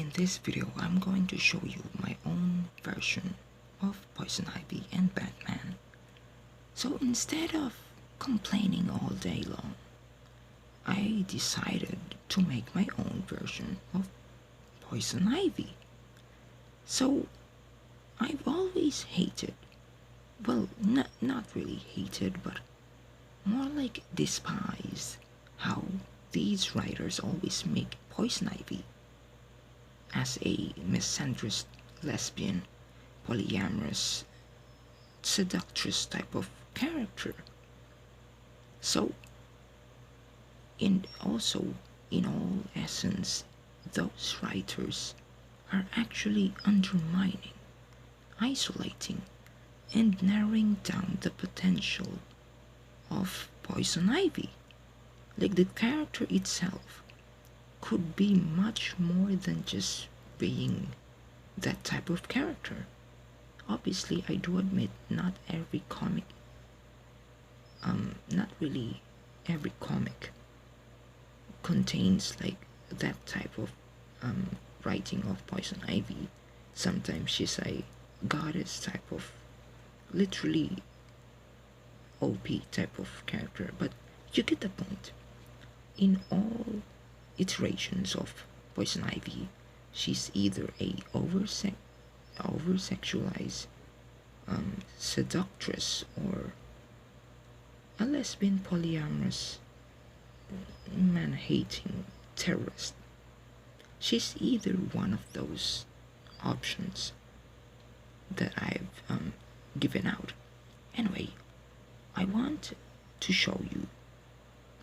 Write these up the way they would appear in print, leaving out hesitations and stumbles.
In this video, I'm going to show you my own version of Poison Ivy and Batman. So instead of complaining all day long, I decided to make my own version of Poison Ivy. So I've always hated, well, not really hated, but more like despised how these writers always make Poison Ivy as a misandrist, lesbian, polyamorous, seductress type of character. So, in all essence, those writers are actually undermining, isolating, and narrowing down the potential of Poison Ivy. Like the character itself could be much more than just being that type of character. Obviously, I do admit not really every comic contains like that type of writing of Poison Ivy. Sometimes she's a goddess type of, literally OP type of character, but you get the point. In all iterations of Poison Ivy, she's either a over-sexualized seductress or a lesbian polyamorous man-hating terrorist. She's either one of those options that I've given out. Anyway, I want to show you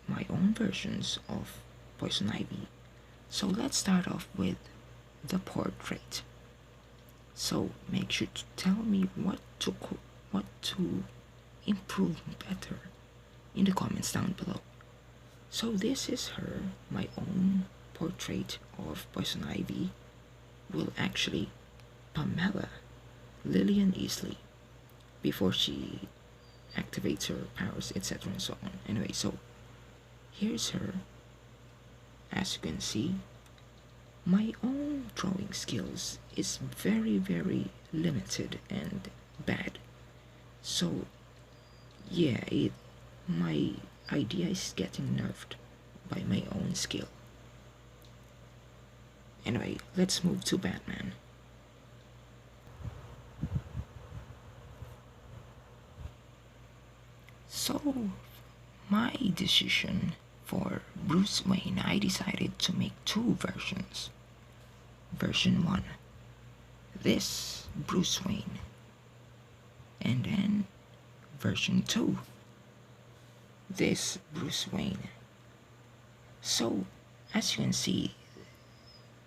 my own versions of Poison Ivy. So let's start off with the portrait. So make sure to tell me what to improve better in the comments down below. So this is her, my own portrait of Poison Ivy. Well, actually, Pamela Lillian Easley, before she activates her powers, etc. and so on. Anyway, so here's her. As you can see, my own drawing skills is very limited and bad. So yeah, my idea is getting nerfed by my own skill. Anyway, let's move to Batman. So my decision for Bruce Wayne, I decided to make two versions. Version 1, this Bruce Wayne, and then version 2, this Bruce Wayne. So as you can see,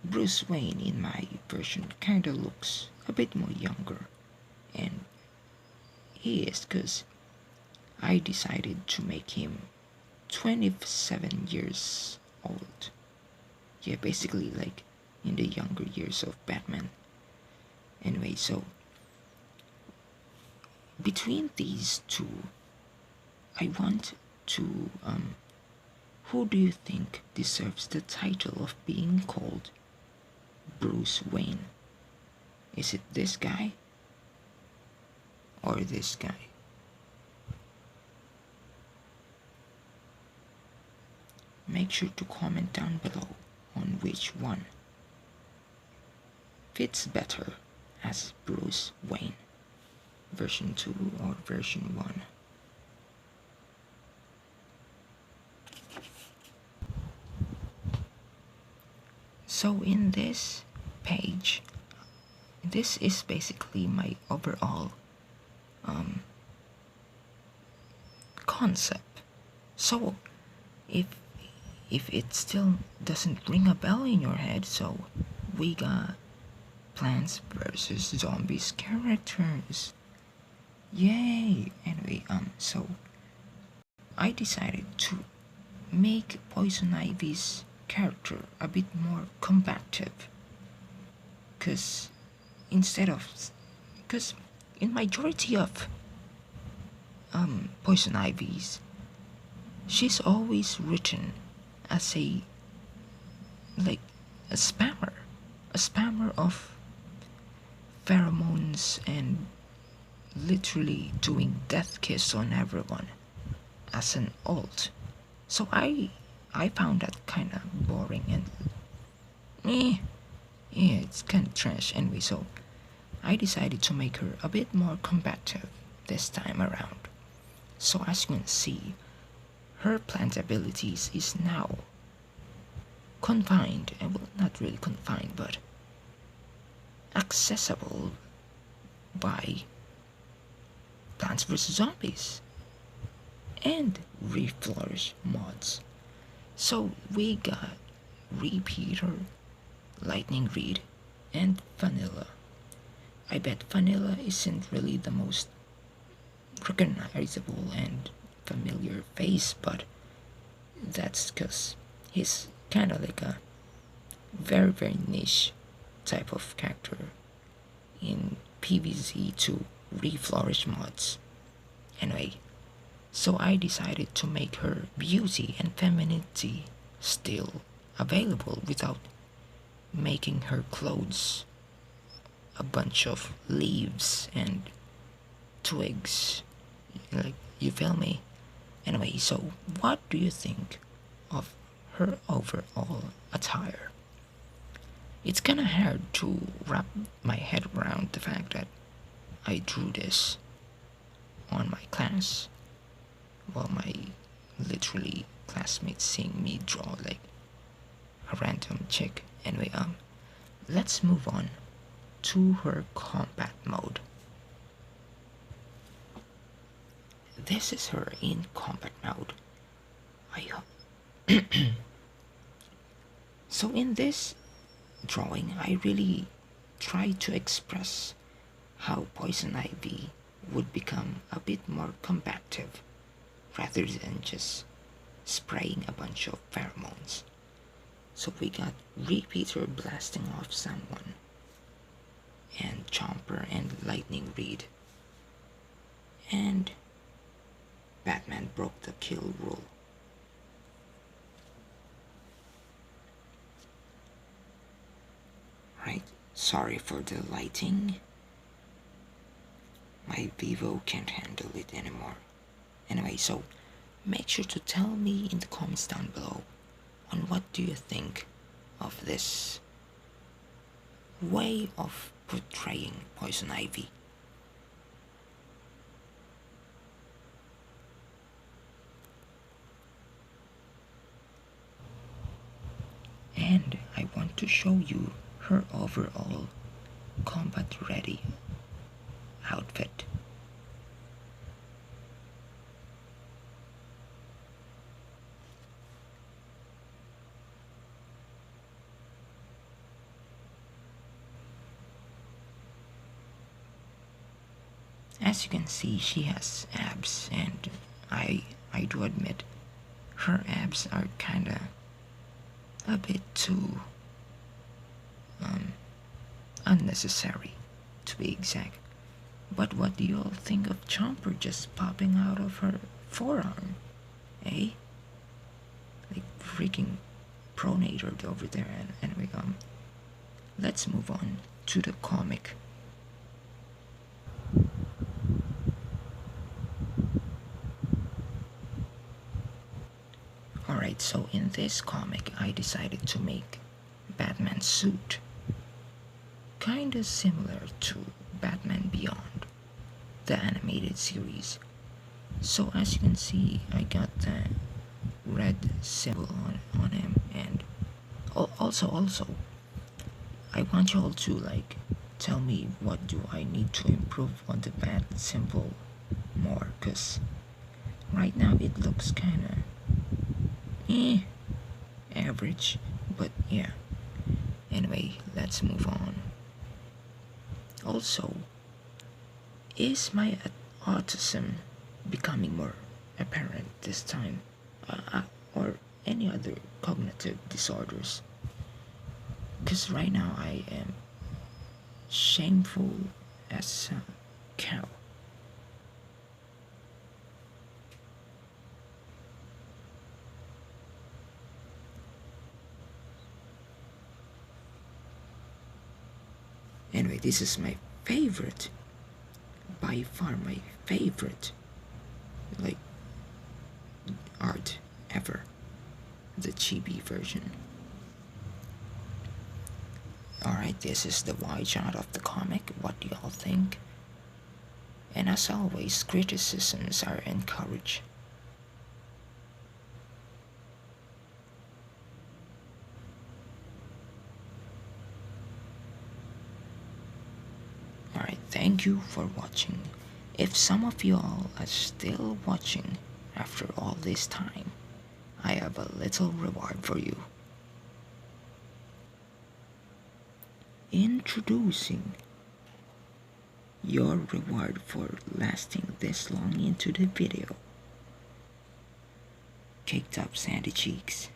Bruce Wayne in my version kinda looks a bit more younger, and he is because I decided to make him 27 years old. Yeah, basically like in the younger years of Batman. Anyway, so between these two, I want to who do you think deserves the title of being called Bruce Wayne? Is it this guy or this guy? Make sure to comment down below on which one fits better as Bruce Wayne, version 2 or version 1. So in this page, this is basically my overall concept. So if it still doesn't ring a bell in your head, so we got Plants vs. Zombies characters. Yay! Anyway, so I decided to make Poison Ivy's character a bit more combative. Cause in majority of Poison Ivy's, she's always written as a spammer. a spammer of pheromones and literally doing death kiss on everyone as an alt. So I found that kind of boring and yeah, it's kind of trash anyway. So I decided to make her a bit more combative this time around. So as you can see, her plant abilities is now confined, and well, not really confined, but accessible by Plants vs. Zombies and Reflourish mods. So we got Repeater, Lightning Reed, and Vanilla. I bet Vanilla isn't really the most recognizable and familiar face, but that's because he's kind of like a very niche type of character in PvZ to Reflourish mods. Anyway, so I decided to make her beauty and femininity still available without making her clothes a bunch of leaves and twigs. Like, you feel me? Anyway, so what do you think of her overall attire? It's kinda hard to wrap my head around the fact that I drew this on my class while my literally classmates seeing me draw like a random chick. Anyway, let's move on to her combat mode. This is her in combat mode. So in this drawing, I really try to express how Poison Ivy would become a bit more combative rather than just spraying a bunch of pheromones. So we got Repeater blasting off someone, and Chomper and Lightning Reed, and Batman broke the kill rule. Right, sorry for the lighting. My Vivo can't handle it anymore. Anyway, so make sure to tell me in the comments down below on what do you think of this way of portraying Poison Ivy. And I want to show you her overall combat ready outfit. As you can see, she has abs, and I do admit her abs are kinda a bit too unnecessary, to be exact. But what do you all think of Chomper just popping out of her forearm? Eh? Like freaking pronatored over there. And anyway, let's move on to the comic. Alright, so in this comic, I decided to make Batman's suit kinda similar to Batman Beyond, the animated series. So as you can see, I got the red symbol on him, and also, I want you all to like tell me what do I need to improve on the bat symbol more, cause right now it looks kinda average, but yeah. Anyway, let's move on. Also, is my autism becoming more apparent this time, or any other cognitive disorders? Because right now I am shameful as a cow. Anyway, this is my favorite, by far my favorite, like, art ever, the chibi version. Alright, this is the wide shot of the comic. What do y'all think? And as always, criticisms are encouraged. Alright, thank you for watching. If some of y'all are still watching after all this time, I have a little reward for you. Introducing your reward for lasting this long into the video. Caked up sandy cheeks.